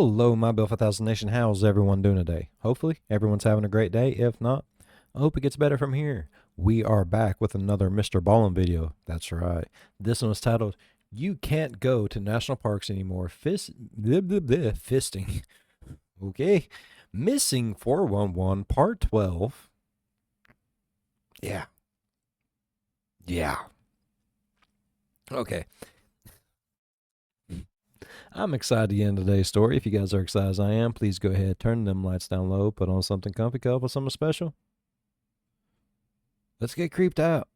Hello, my Bill 5000 Nation. How's everyone doing today? Hopefully, everyone's having a great day. If not, I hope it gets better from here. We are back with another MrBallen video. That's right. This one was titled, You Can't Go to National Parks Anymore. Fisting. Okay. Missing 411, Part 12. Yeah. Yeah. Okay. I'm excited to get into today's story. If you guys are excited as I am, please go ahead, turn them lights down low, put on something comfy, cup with something special. Let's get creeped out.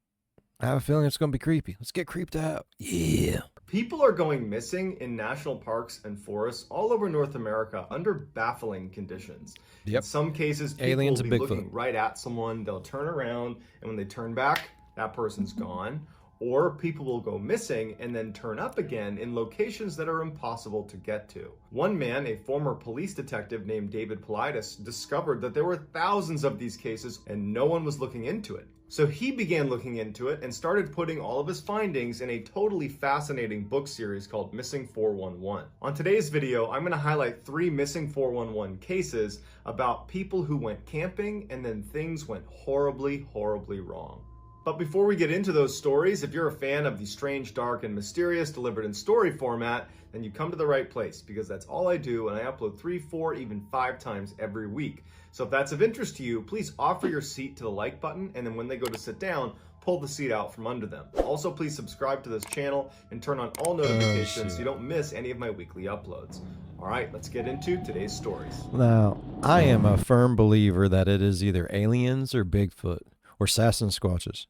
I have a feeling it's going to be creepy. Let's get creeped out. Yeah. People are going missing in national parks and forests all over North America under baffling conditions. Yep. In some cases, people Aliens will and be Bigfoot. looking right at someone, they'll turn around, and when they turn back, that person's gone. Or people will go missing and then turn up again in locations that are impossible to get to. One man, a former police detective named David Politis, discovered that there were thousands of these cases and no one was looking into it. So he began looking into it and started putting all of his findings in a totally fascinating book series called Missing 411. On today's video, I'm going to highlight 3 Missing 411 cases about people who went camping and then things went horribly, horribly wrong. But before we get into those stories, if you're a fan of the strange, dark, and mysterious delivered in story format, then you come to the right place, because that's all I do, and I upload 3, 4, even 5 times every week. So if that's of interest to you, please offer your seat to the like button, and then when they go to sit down, pull the seat out from under them. Also, please subscribe to this channel and turn on all notifications so you don't miss any of my weekly uploads. All right, let's get into today's stories. Now, I am a firm believer that it is either aliens or Bigfoot or Sasquatches.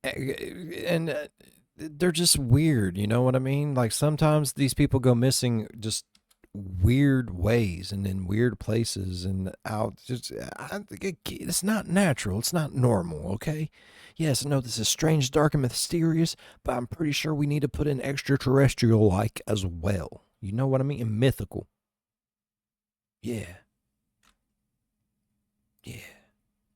And they're just weird, you know what I mean? Like sometimes these people go missing just weird ways and in weird places and out. It's not natural. It's not normal, okay? Yes, I know this is strange, dark, and mysterious, but I'm pretty sure we need to put in extraterrestrial-like as well. You know what I mean? And mythical. Yeah. Yeah.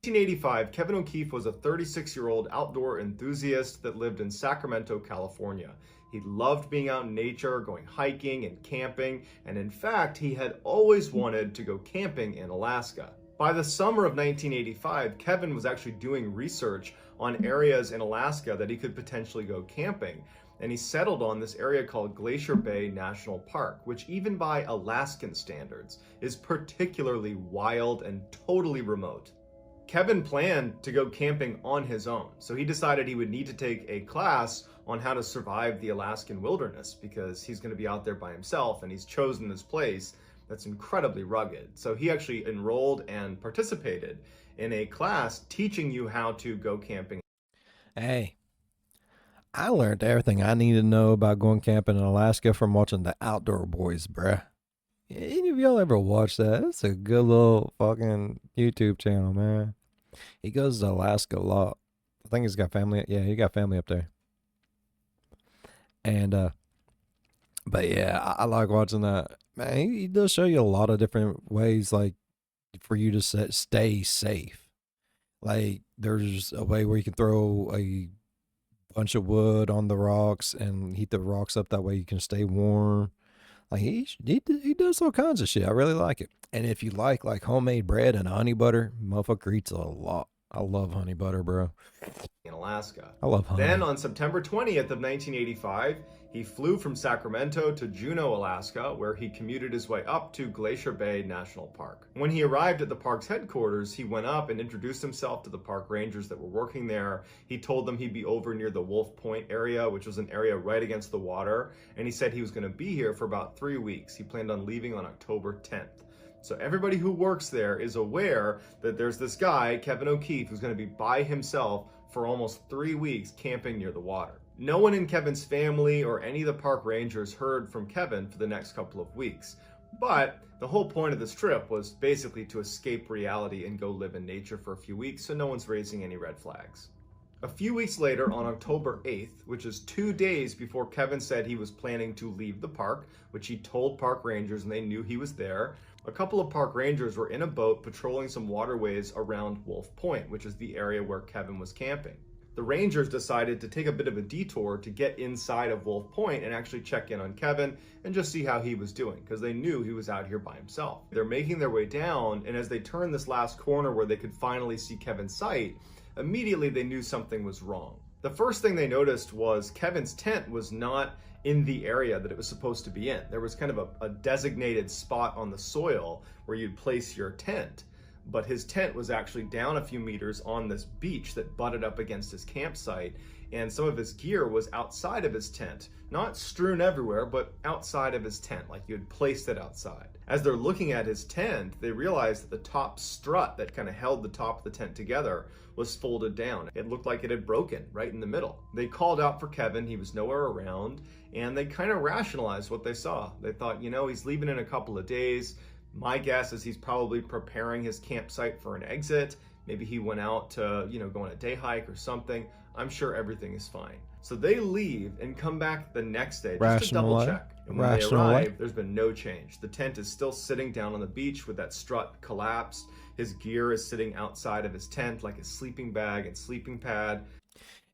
1985, Kevin O'Keefe was a 36-year-old outdoor enthusiast that lived in Sacramento, California. He loved being out in nature, going hiking and camping, and in fact, he had always wanted to go camping in Alaska. By the summer of 1985, Kevin was actually doing research on areas in Alaska that he could potentially go camping, and he settled on this area called Glacier Bay National Park, which even by Alaskan standards is particularly wild and totally remote. Kevin planned to go camping on his own, so he decided he would need to take a class on how to survive the Alaskan wilderness because he's going to be out there by himself and he's chosen this place that's incredibly rugged. So he actually enrolled and participated in a class teaching you how to go camping. Hey, I learned everything I need to know about going camping in Alaska from watching the Outdoor Boys, bruh. Any of y'all ever watch that? It's a good little fucking YouTube channel, man. He goes to Alaska a lot. I think he's got family. Yeah, he got family up there. And, but yeah, I like watching that. Man, he does show you a lot of different ways, like, for you to stay safe. Like, there's a way where you can throw a bunch of wood on the rocks and heat the rocks up. That way you can stay warm. Like he does all kinds of shit. I really like it. And if you like homemade bread and honey butter, motherfucker eats a lot. I love honey butter, bro. In Alaska. I love honey. Then on September 20th of 1985, he flew from Sacramento to Juneau, Alaska, where he commuted his way up to Glacier Bay National Park. When he arrived at the park's headquarters, he went up and introduced himself to the park rangers that were working there. He told them he'd be over near the Wolf Point area, which was an area right against the water, and he said he was going to be here for about 3 weeks. He planned on leaving on October 10th. So everybody who works there is aware that there's this guy, Kevin O'Keefe, who's going to be by himself for almost 3 weeks camping near the water. No one in Kevin's family or any of the park rangers heard from Kevin for the next couple of weeks. But the whole point of this trip was basically to escape reality and go live in nature for a few weeks, so no one's raising any red flags. A few weeks later, on October 8th, which is 2 days before Kevin said he was planning to leave the park, which he told park rangers and they knew he was there, a couple of park rangers were in a boat patrolling some waterways around Wolf Point, which is the area where Kevin was camping. The The Rangers decided to take a bit of a detour to get inside of Wolf Point and actually check in on Kevin and just see how he was doing, because they knew he was out here by himself. They're making their way down, and as they turned this last corner where they could finally see Kevin's sight, immediately they knew something was wrong. The first thing they noticed was Kevin's tent was not in the area that it was supposed to be in. There was kind of a designated spot on the soil where you'd place your tent, but his tent was actually down a few meters on this beach that butted up against his campsite, and some of his gear was outside of his tent. Not strewn everywhere, but outside of his tent, like you had placed it outside. As they're looking at his tent, they realized that the top strut that kind of held the top of the tent together was folded down. It looked like it had broken right in the middle. They called out for Kevin, he was nowhere around, and they kind of rationalized what they saw. They thought, he's leaving in a couple of days. My guess is he's probably preparing his campsite for an exit. Maybe he went out to, go on a day hike or something. I'm sure everything is fine. So they leave and come back the next day just to double check. And when they arrive, there's been no change. The tent is still sitting down on the beach with that strut collapsed. His gear is sitting outside of his tent, like his sleeping bag and sleeping pad.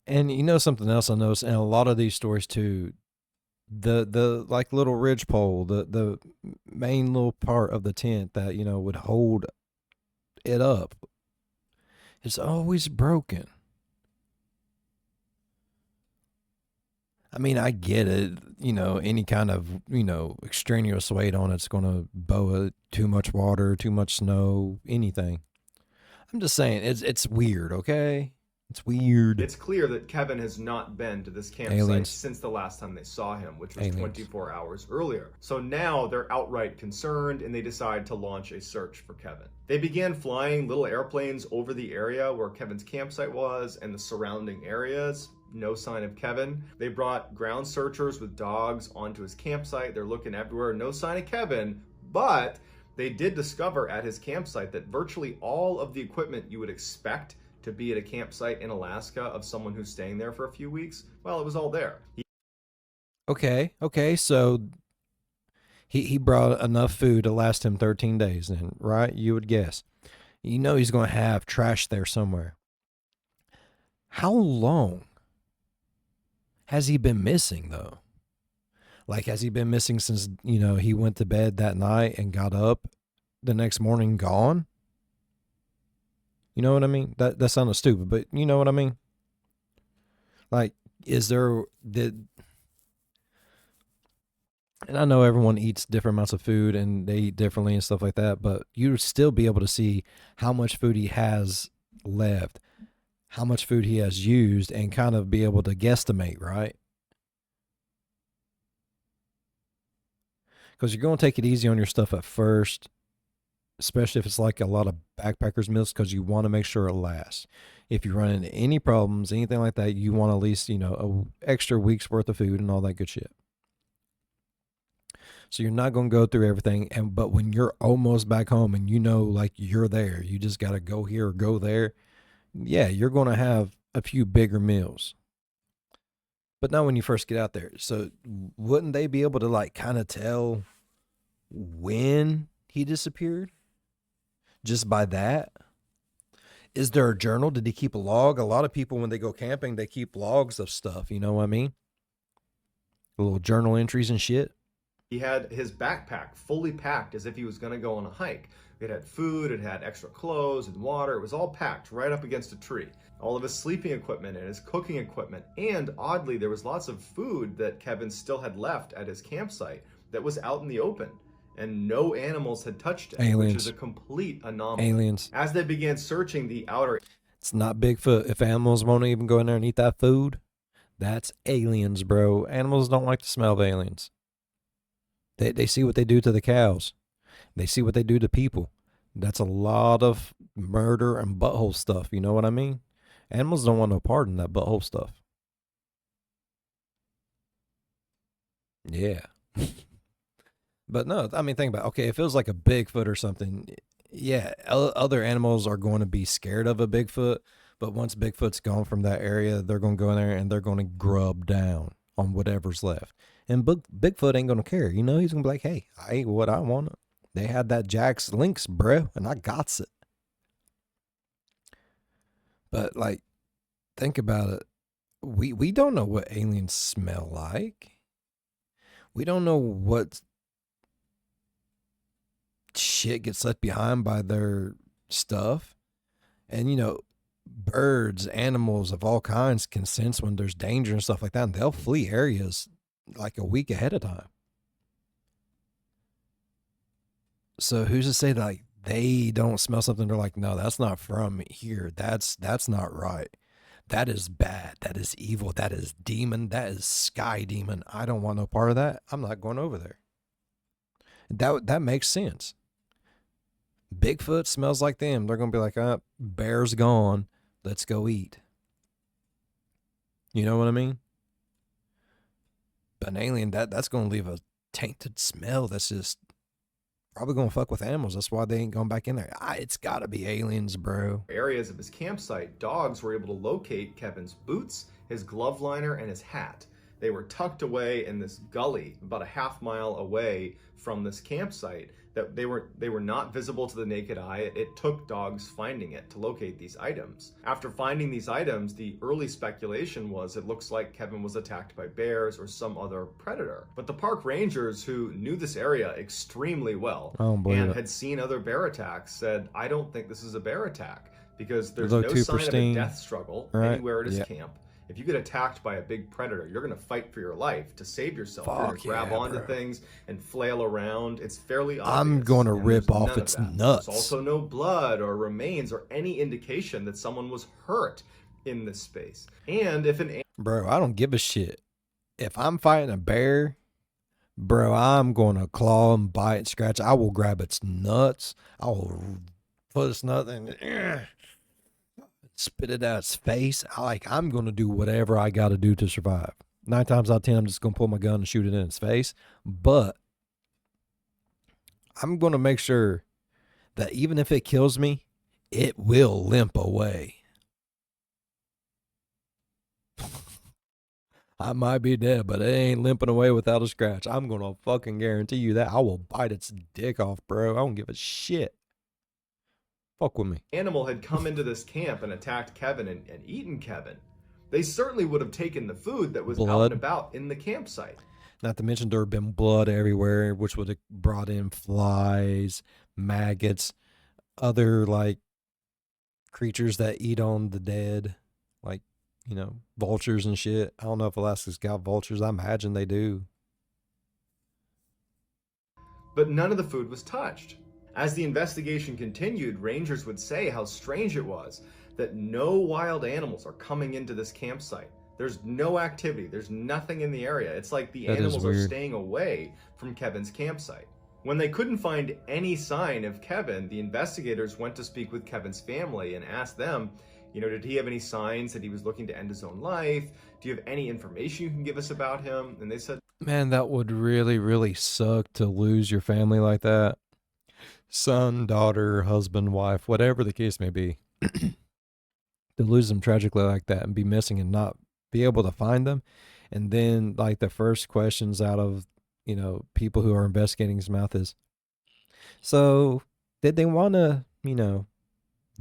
And something else I noticed in a lot of these stories too, the like little ridge pole, the main little part of the tent that would hold it up, is always broken. I mean, I get it, any kind of, extraneous weight on it's going to bow it, too much water, too much snow, anything. I'm just saying, it's weird, okay? It's weird. It's clear that Kevin has not been to this campsite since the last time they saw him, which was 24 hours earlier. So now they're outright concerned, and they decide to launch a search for Kevin. They began flying little airplanes over the area where Kevin's campsite was and the surrounding areas. No sign of Kevin. They brought ground searchers with dogs onto his campsite. They're looking everywhere. No sign of Kevin, but they did discover at his campsite that virtually all of the equipment you would expect to be at a campsite in Alaska of someone who's staying there for a few weeks, well, it was all there. Okay, so he brought enough food to last him 13 days then, right? You would guess. He's going to have trash there somewhere. How long has he been missing, though? Like, has he been missing since, he went to bed that night and got up the next morning gone? You know what I mean? That sounded stupid, but you know what I mean? Like, and I know everyone eats different amounts of food and they eat differently and stuff like that, but you would still be able to see how much food he has left, how much food he has used, and kind of be able to guesstimate, right? Because you're going to take it easy on your stuff at first, especially if it's like a lot of backpackers meals, because you want to make sure it lasts. If you run into any problems, anything like that, you want at least, a extra week's worth of food and all that good shit. So you're not going to go through everything. But when you're almost back home and like you're there, you just got to go here or go there. Yeah, you're going to have a few bigger meals. But not when you first get out there. So wouldn't they be able to like kind of tell when he disappeared? Just by that? Is there a journal? Did he keep a log? A lot of people, when they go camping, they keep logs of stuff. You know what I mean? Little journal entries and shit. He had his backpack fully packed as if he was going to go on a hike. It had food, it had extra clothes and water. It was all packed right up against a tree. All of his sleeping equipment and his cooking equipment. And oddly, there was lots of food that Kevin still had left at his campsite that was out in the open. And no animals had touched it, which is a complete anomaly. Aliens. As they began searching the outer... It's not Bigfoot. If animals won't even go in there and eat that food, that's aliens, bro. Animals don't like the smell of aliens. They see what they do to the cows. They see what they do to people. That's a lot of murder and butthole stuff. You know what I mean? Animals don't want no part in that butthole stuff. Yeah. But no, I mean, think about it. Okay, if it was like a Bigfoot or something, yeah, other animals are going to be scared of a Bigfoot. But once Bigfoot's gone from that area, they're going to go in there and they're going to grub down on whatever's left. And Bigfoot ain't going to care. He's going to be like, hey, I ate what I wanted. They had that Jack's Lynx, bro, and I got it. But like, think about it. We don't know what aliens smell like. We don't know what shit gets left behind by their stuff. And birds, animals of all kinds can sense when there's danger and stuff like that, and they'll flee areas like a week ahead of time. So who's to say that like they don't smell something? They're like, no, that's not from here. That's not right. That is bad. That is evil. That is demon. That is sky demon. I don't want no part of that. I'm not going over there. That makes sense. Bigfoot smells like them. They're gonna be like, bear's gone. Let's go eat. You know what I mean? But an alien, that's gonna leave a tainted smell that's just probably gonna fuck with animals. That's why they ain't going back in there. It's gotta be aliens, bro. Areas of his campsite, dogs were able to locate Kevin's boots, his glove liner, and his hat. They were tucked away in this gully about a half-mile away from this campsite. That they were not visible to the naked eye. It took dogs finding it to locate these items. After finding these items, the early speculation was it looks like Kevin was attacked by bears or some other predator. But the park rangers, who knew this area extremely well and had seen other bear attacks, said, I don't think this is a bear attack, because there's no sign of a death struggle anywhere at his camp. If you get attacked by a big predator, you're going to fight for your life to save yourself. You're going to grab onto things and flail around. It's fairly obvious. I'm going to rip off its nuts. There's also no blood or remains or any indication that someone was hurt in this space. And if an... Bro, I don't give a shit. If I'm fighting a bear, bro, I'm going to claw and bite and scratch. I will grab its nuts. I will put its nut in... spit it out its face. I'm going to do whatever I got to do to survive. 9 times out of 10, I'm just going to pull my gun and shoot it in its face. But I'm going to make sure that even if it kills me, it will limp away. I might be dead, but it ain't limping away without a scratch. I'm going to fucking guarantee you that. I will bite its dick off, bro. I don't give a shit. Fuck with me. Animal had come into this camp and attacked Kevin and eaten Kevin. They certainly would have taken the food that was out and about in the campsite. Not to mention there had been blood everywhere, which would have brought in flies, maggots, other like creatures that eat on the dead, like, vultures and shit. I don't know if Alaska's got vultures. I imagine they do. But none of the food was touched. As the investigation continued, rangers would say how strange it was that no wild animals are coming into this campsite. There's no activity. There's nothing in the area. It's like the animals are staying away from Kevin's campsite. When they couldn't find any sign of Kevin, the investigators went to speak with Kevin's family and asked them, did he have any signs that he was looking to end his own life? Do you have any information you can give us about him? And they said, man, that would really, really suck to lose your family like that. Son, daughter, husband, wife, whatever the case may be, to lose them tragically like that and be missing and not be able to find them. And then like the first questions out of, people who are investigating his mouth is, so did they want to,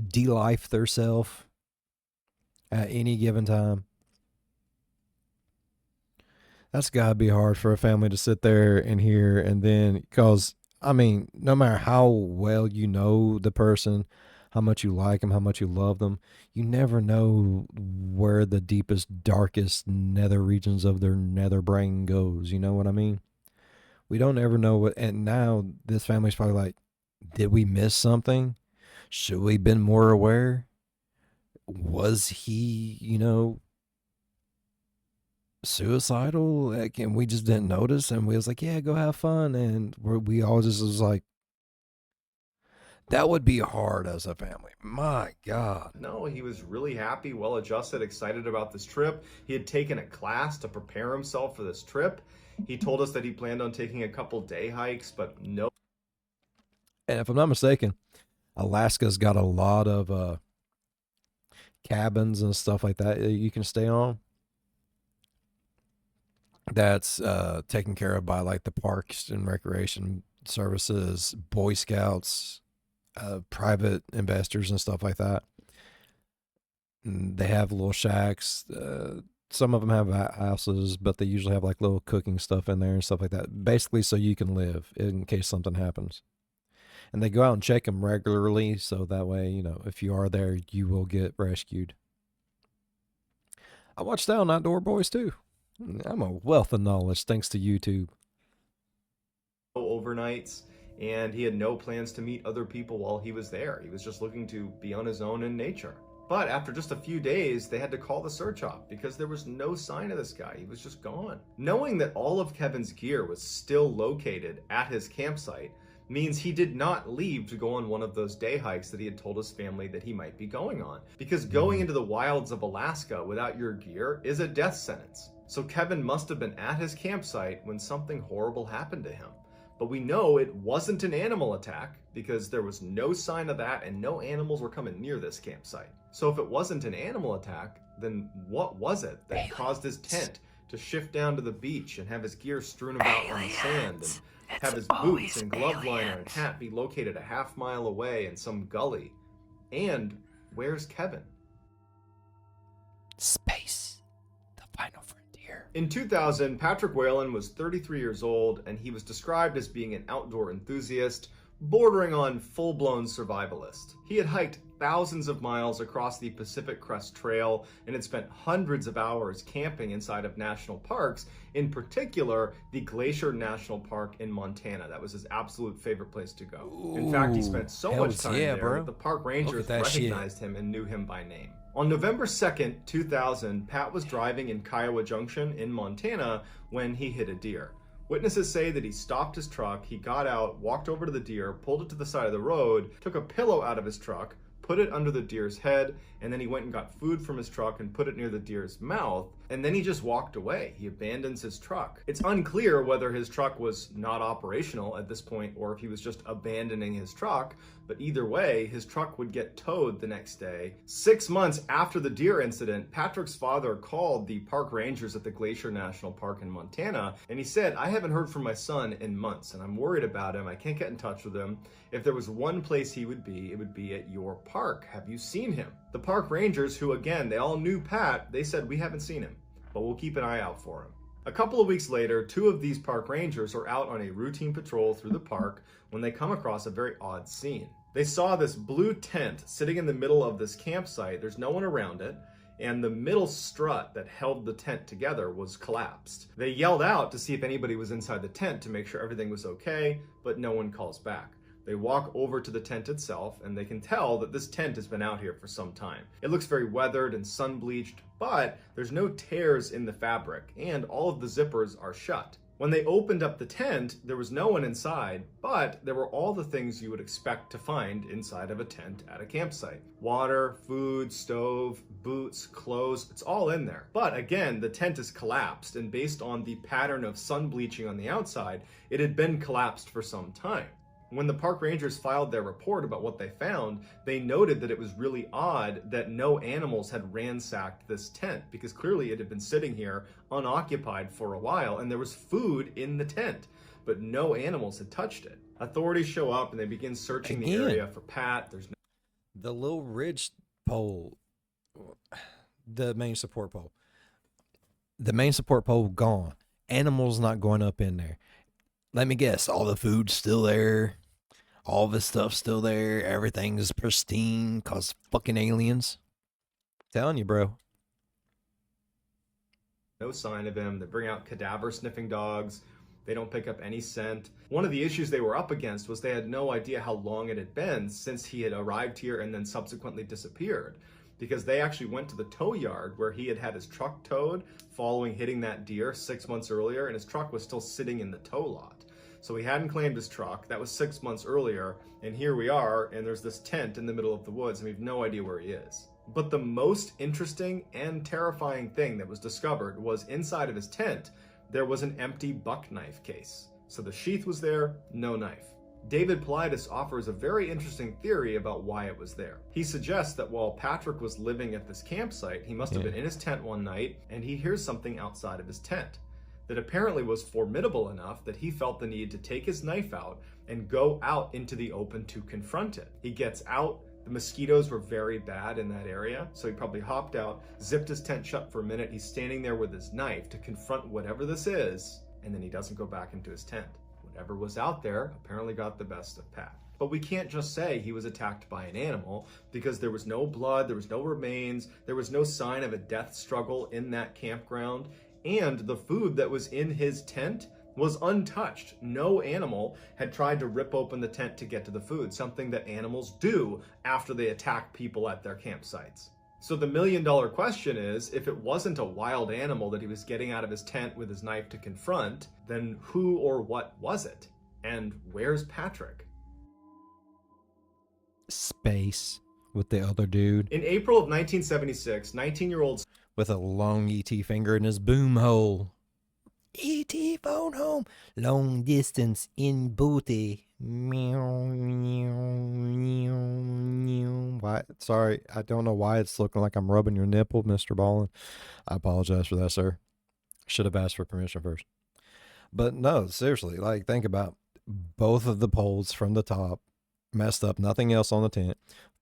de-life theirself at any given time? That's gotta be hard for a family to sit there and hear. And then, because no matter how well you know the person, how much you like them, how much you love them, you never know where the deepest, darkest nether regions of their nether brain goes. You know what I mean? We don't ever know what, and now this family's probably like, did we miss something? Should we have been more aware? Was he, suicidal, and we just didn't notice, and we was like, yeah, go have fun, and we all just was like, that would be hard as a family. My God. No, he was really happy, well adjusted, excited about this trip. He had taken a class to prepare himself for this trip. He told us that he planned on taking a couple day hikes, but no. And if I'm not mistaken, Alaska's got a lot of cabins and stuff like that you can stay on. That's taken care of by like the parks and recreation services, Boy Scouts, private investors and stuff like that. And they have little shacks. Some of them have houses, but they usually have like little cooking stuff in there and stuff like that. Basically, so you can live in case something happens. And they go out and check them regularly, so that way, you know, if you are there, you will get rescued. I watch Down Outdoor Boys too. I'm a wealth of knowledge thanks to YouTube. Overnights, and he had no plans to meet other people while he was there. He was just looking to be on his own in nature. But after just a few days, they had to call the search off because there was no sign of this guy. He was just gone. Knowing that all of Kevin's gear was still located at his campsite means he did not leave to go on one of those day hikes that he had told his family that he might be going on. Because going into the wilds of Alaska without your gear is a death sentence. So Kevin must have been at his campsite when something horrible happened to him. But we know it wasn't an animal attack because there was no sign of that and no animals were coming near this campsite. So if it wasn't an animal attack, then what was it that caused his tent to shift down to the beach and have his gear strewn about on the sand and have his boots and glove liner and hat be located a half-mile away in some gully? And where's Kevin? Space, the final frontier. In 2000, Patrick Whalen was 33 years old, and he was described as being an outdoor enthusiast, bordering on full-blown survivalist. He had hiked thousands of miles across the Pacific Crest Trail and had spent hundreds of hours camping inside of national parks, in particular the Glacier National Park in Montana. That was his absolute favorite place to go. In fact, he spent so much time there that the park rangers recognized him and knew him by name. On November 2nd, 2000, Pat was driving in Kiowa Junction in Montana when he hit a deer. Witnesses say that he stopped his truck, he got out, walked over to the deer, pulled it to the side of the road, took a pillow out of his truck, put it under the deer's head, and then he went and got food from his truck and put it near the deer's mouth, and then he just walked away. He abandons his truck. It's unclear whether his truck was not operational at this point or if he was just abandoning his truck, but either way, his truck would get towed the next day. 6 months after the deer incident, Patrick's father called the park rangers at the Glacier National Park in Montana, and he said, "I haven't heard from my son in months, and I'm worried about him. I can't get in touch with him. If there was one place he would be, it would be at your park. Have you seen him?" The park rangers, who again, they all knew Pat, they said, "We haven't seen him, but we'll keep an eye out for him." A couple of weeks later, two of these park rangers are out on a routine patrol through the park when they come across a very odd scene. They saw this blue tent sitting in the middle of this campsite. There's no one around it, and the middle strut that held the tent together was collapsed. They yelled out to see if anybody was inside the tent to make sure everything was okay, but no one calls back. They walk over to the tent itself, and they can tell that this tent has been out here for some time. It looks very weathered and sun-bleached, but there's no tears in the fabric, and all of the zippers are shut. When they opened up the tent, there was no one inside, but there were all the things you would expect to find inside of a tent at a campsite. Water, food, stove, boots, clothes, it's all in there. But again, the tent is collapsed, and based on the pattern of sun bleaching on the outside, it had been collapsed for some time. When the park rangers filed their report about what they found, they noted that it was really odd that no animals had ransacked this tent, because clearly it had been sitting here unoccupied for a while and there was food in the tent, but no animals had touched it. Authorities show up and they begin searching the area for Pat. There's the little ridge pole, the main support pole. The main support pole gone. Animals not going up in there. Let me guess, all the food's still there. All the stuff's still there. Everything's pristine cause fucking aliens. Telling you, bro. no sign of him. They bring out cadaver sniffing dogs. They don't pick up any scent. One of the issues they were up against was they had no idea how long it had been since he had arrived here and then subsequently disappeared, because they actually went to the tow yard where he had had his truck towed following hitting that deer 6 months earlier, and his truck was still sitting in the tow lot. So he hadn't claimed his truck. That was 6 months earlier, and here we are, and there's this tent in the middle of the woods, and we have no idea where he is. But the most interesting and terrifying thing that was discovered was inside of his tent, there was an empty buck knife case. So the sheath was there, no knife. David Paulides offers a very interesting theory about why it was there. He suggests that while Patrick was living at this campsite, he must have been in his tent one night and he hears something outside of his tent that apparently was formidable enough that he felt the need to take his knife out and go out into the open to confront it. He gets out, The mosquitoes were very bad in that area, so he probably hopped out, zipped his tent shut for a minute. He's standing there with his knife to confront whatever this is, and then he doesn't go back into his tent. Whatever was out there apparently got the best of Pat. But we can't just say he was attacked by an animal, because there was no blood, there was no remains, there was no sign of a death struggle in that campground, and the food that was in his tent was untouched. No animal had tried to rip open the tent to get to the food, something that animals do after they attack people at their campsites. So the million-dollar question is, if it wasn't a wild animal that he was getting out of his tent with his knife to confront, then who or what was it? And where's Patrick? Space with the other dude. In April of 1976, 19-year-old with a long ET finger in his boom hole. ET phone home. Long distance in booty. Meow, meow, meow, meow. Why? Sorry, I don't know why it's looking like I'm rubbing your nipple, MrBallen. I apologize for that, sir. Should have asked for permission first. But no, seriously, like, think about both of the poles from the top messed up, nothing else on the tent.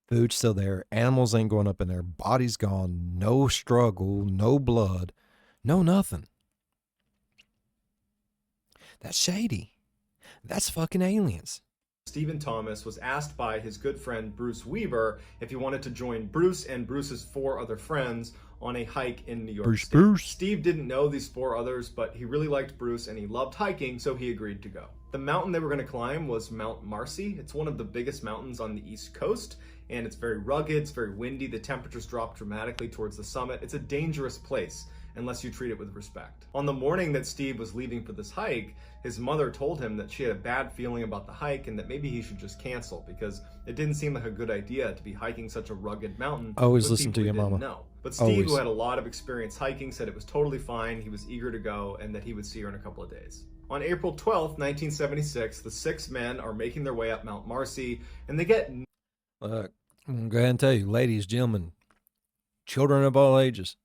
Food's still there. Animals ain't going up in there. Body's gone. No struggle. No blood. No nothing. That's shady. That's fucking aliens. Stephen Thomas was asked by his good friend Bruce Weber if he wanted to join Bruce and Bruce's 4 other friends on a hike in New York State. Bruce. Steve didn't know these 4 others, but he really liked Bruce and he loved hiking, so he agreed to go. The mountain they were going to climb was Mount Marcy. It's one of the biggest mountains on the East Coast, and it's very rugged, it's very windy, the temperatures drop dramatically towards the summit. It's a dangerous place unless you treat it with respect. On the morning that Steve was leaving for this hike, his mother told him that she had a bad feeling about the hike and that maybe he should just cancel, because it didn't seem like a good idea to be hiking such a rugged mountain. Always listen to your mama. No. But Steve, who had a lot of experience hiking, said it was totally fine, he was eager to go, and that he would see her in a couple of days. On April 12th, 1976, the 6 men are making their way up Mount Marcy, and they get... Look, I'm going to go ahead and tell you, ladies, gentlemen, children of all ages,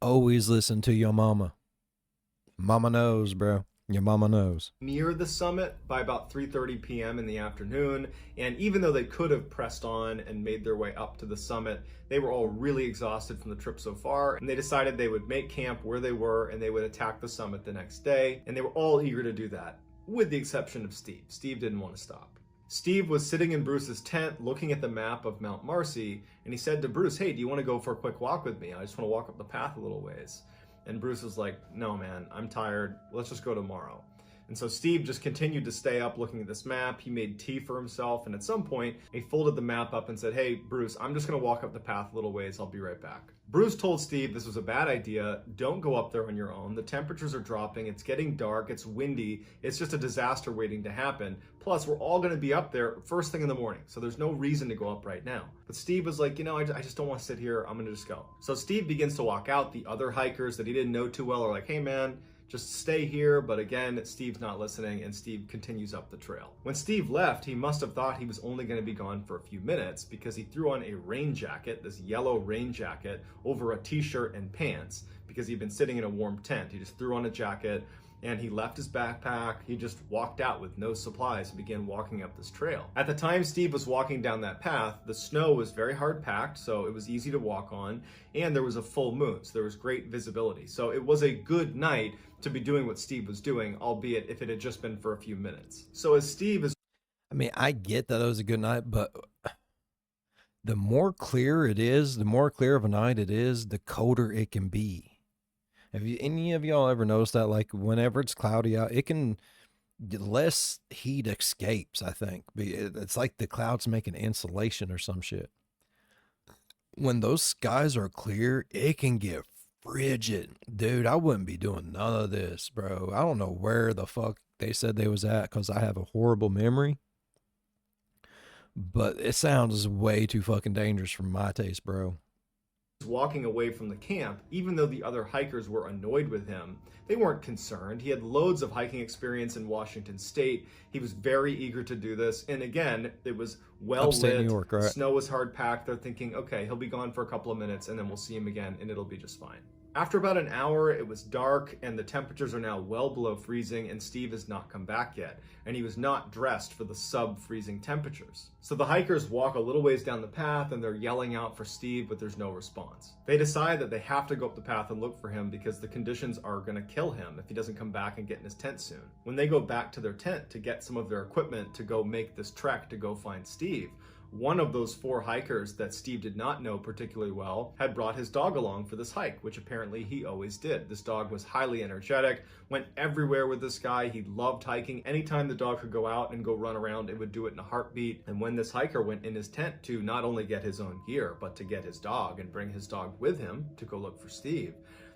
always listen to your mama. Mama knows, bro. Your mama knows. Near the summit by about 3:30 p.m. in the afternoon, and even though they could have pressed on and made their way up to the summit, they were all really exhausted from the trip so far, and they decided they would make camp where they were and they would attack the summit the next day, and they were all eager to do that, with the exception of Steve. Steve didn't want to stop. Steve was sitting in Bruce's tent looking at the map of Mount Marcy, and he said to Bruce, "Hey, do you want to go for a quick walk with me? I just want to walk up the path a little ways." And Bruce was like, "No, man, I'm tired. Let's just go tomorrow." And so Steve just continued to stay up looking at this map. He made tea for himself, and at some point, he folded the map up and said, "Hey, Bruce, I'm just going to walk up the path a little ways. I'll be right back." Bruce told Steve this was a bad idea. Don't go up there on your own. The temperatures are dropping. It's getting dark. It's windy. It's just a disaster waiting to happen. Plus, we're all going to be up there first thing in the morning, so there's no reason to go up right now. But Steve was like, I just don't want to sit here. I'm going to just go. So Steve begins to walk out. The other hikers that he didn't know too well are like, "Hey, man, just stay here." But again, Steve's not listening, and Steve continues up the trail. When Steve left, he must have thought he was only going to be gone for a few minutes, because he threw on a rain jacket, this yellow rain jacket, over a t-shirt and pants, because he'd been sitting in a warm tent. He just threw on a jacket, and he left his backpack. He just walked out with no supplies and began walking up this trail. At the time Steve was walking down that path, the snow was very hard packed, so it was easy to walk on, and there was a full moon, so there was great visibility. So it was a good night to be doing what Steve was doing, albeit if it had just been for a few minutes. So as Steve is... I mean, I get that it was a good night, but the more clear it is, the more clear of a night it is, the colder it can be. Have any of y'all ever noticed that? Like, whenever it's cloudy out, it can, less heat escapes, I think. It's like the clouds make an insulation or some shit. When those skies are clear, it can get frigid. Dude, I wouldn't be doing none of this, bro. I don't know where the fuck they said they was at, because I have a horrible memory. But it sounds way too fucking dangerous for my taste, bro. Walking away from the camp, even though the other hikers were annoyed with him, they weren't concerned. He had loads of hiking experience in Washington State. He was very eager to do this. And again, it was well Upstate New lit, York, right? snow was hard packed. They're thinking, okay, he'll be gone for a couple of minutes and then we'll see him again and it'll be just fine. After about an hour, it was dark and the temperatures are now well below freezing and Steve has not come back yet. And he was not dressed for the sub-freezing temperatures. So the hikers walk a little ways down the path and they're yelling out for Steve, but there's no response. They decide that they have to go up the path and look for him because the conditions are gonna kill him if he doesn't come back and get in his tent soon. When they go back to their tent to get some of their equipment to go make this trek to go find Steve, one of those 4 hikers that Steve did not know particularly well had brought his dog along for this hike, which apparently he always did. This dog was highly energetic, went everywhere with this guy. He loved hiking. Anytime the dog could go out and go run around, it would do it in a heartbeat. And when this hiker went in his tent to not only get his own gear, but to get his dog and bring his dog with him to go look for Steve,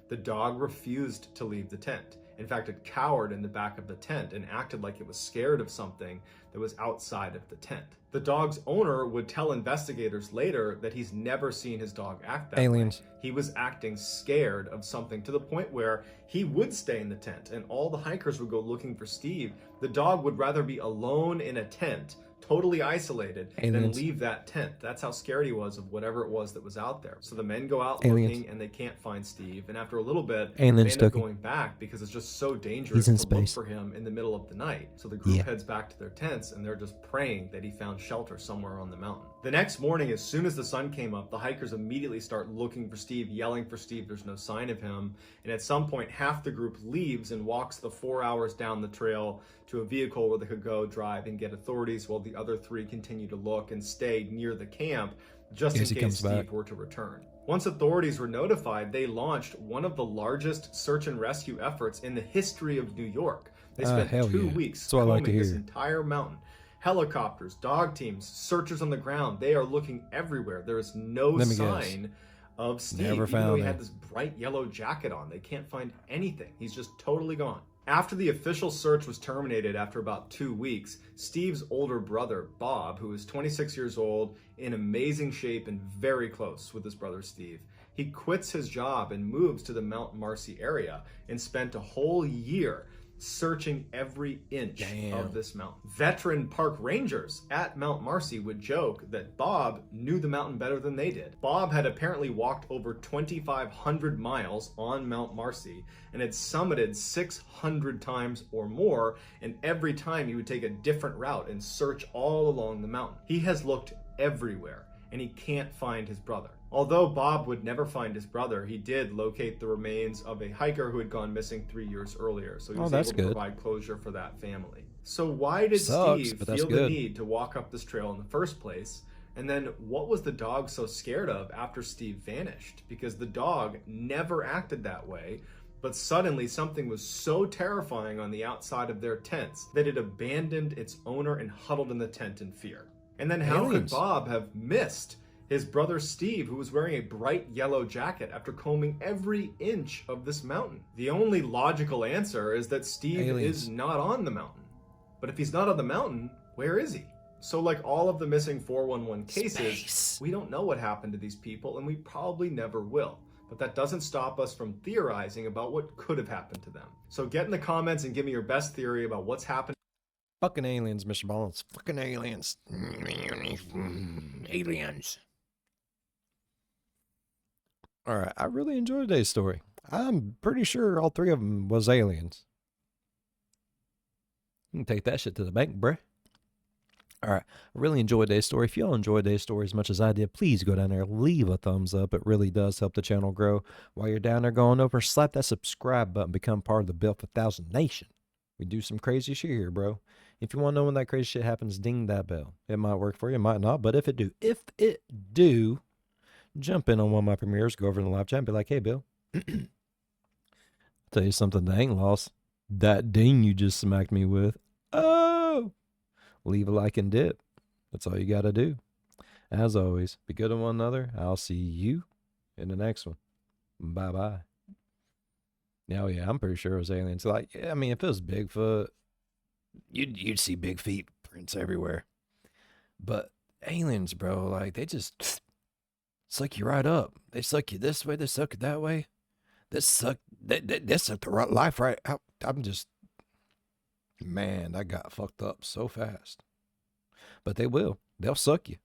the dog refused to leave the tent. In fact, it cowered in the back of the tent and acted like it was scared of something that was outside of the tent. The dog's owner would tell investigators later that he's never seen his dog act that Aliens. way. He was acting scared of something to the point where he would stay in the tent and all the hikers would go looking for Steve. The dog would rather be alone in a tent, totally isolated, than leave that tent. That's how scared he was of whatever it was that was out there. So the men go out looking and they can't find Steve. And after a little bit, they end up going back because it's just so dangerous to look for him in the middle of the night. So the group heads back to their tents and they're just praying that he found shelter somewhere on the mountain. The next morning, as soon as the sun came up, the hikers immediately start looking for Steve, yelling for Steve. There's no sign of him. And at some point, half the group leaves and walks the 4 hours down the trail to a vehicle where they could go drive and get authorities, while the other 3 continue to look and stay near the camp just in case Steve were to return. Once authorities were notified, they launched one of the largest search and rescue efforts in the history of New York. They spent 2 weeks combing this entire mountain. Helicopters, dog teams, searchers on the ground. They are looking everywhere. There is no sign of Steve, even though he had this bright yellow jacket on. They can't find anything. He's just totally gone. After the official search was terminated after about 2 weeks, Steve's older brother, Bob, who is 26 years old, in amazing shape and very close with his brother Steve, he quits his job and moves to the Mount Marcy area and spent a whole year searching every inch of this mountain. Veteran park rangers at Mount Marcy would joke that Bob knew the mountain better than they did. Bob had apparently walked over 2,500 miles on Mount Marcy and had summited 600 times or more, and every time he would take a different route and search all along the mountain. He has looked everywhere and he can't find his brother. Although Bob would never find his brother, he did locate the remains of a hiker who had gone missing 3 years earlier, so he was able to provide closure for that family. So why did Steve feel the need to walk up this trail in the first place? And then what was the dog so scared of after Steve vanished? Because the dog never acted that way, but suddenly something was so terrifying on the outside of their tents that it abandoned its owner and huddled in the tent in fear. And then how could Bob have missed his brother Steve, who was wearing a bright yellow jacket after combing every inch of this mountain? The only logical answer is that Steve is not on the mountain. But if he's not on the mountain, where is he? So like all of the missing 411 cases, we don't know what happened to these people, and we probably never will. But that doesn't stop us from theorizing about what could have happened to them. So get in the comments and give me your best theory about what's happened. Fucking aliens, MrBallen. Fucking aliens. Aliens. All right, I really enjoyed today's story. I'm pretty sure all 3 of them was aliens. You can take that shit to the bank, bruh. All right, I really enjoyed today's story. If y'all enjoyed today's story as much as I did, please go down there, leave a thumbs up. It really does help the channel grow. While you're down there, going over, slap that subscribe button, become part of the Built for 1,000 Nation. We do some crazy shit here, bro. If you want to know when that crazy shit happens, ding that bell. It might work for you, it might not, but if it do, jump in on one of my premieres, go over in the live chat and be like, hey, Bill, tell you something that ain't lost. That ding you just smacked me with. Oh! Leave a like and dip. That's all you got to do. As always, be good to one another. I'll see you in the next one. Bye-bye. Now, yeah, I'm pretty sure it was aliens. Like, I mean, if it was Bigfoot, you'd see big feet prints everywhere. But aliens, bro, like, they just suck you right up. They suck you this way, they suck you that way. They suck the life right out. I'm just, man, I got fucked up so fast. But they will. they'll suck you.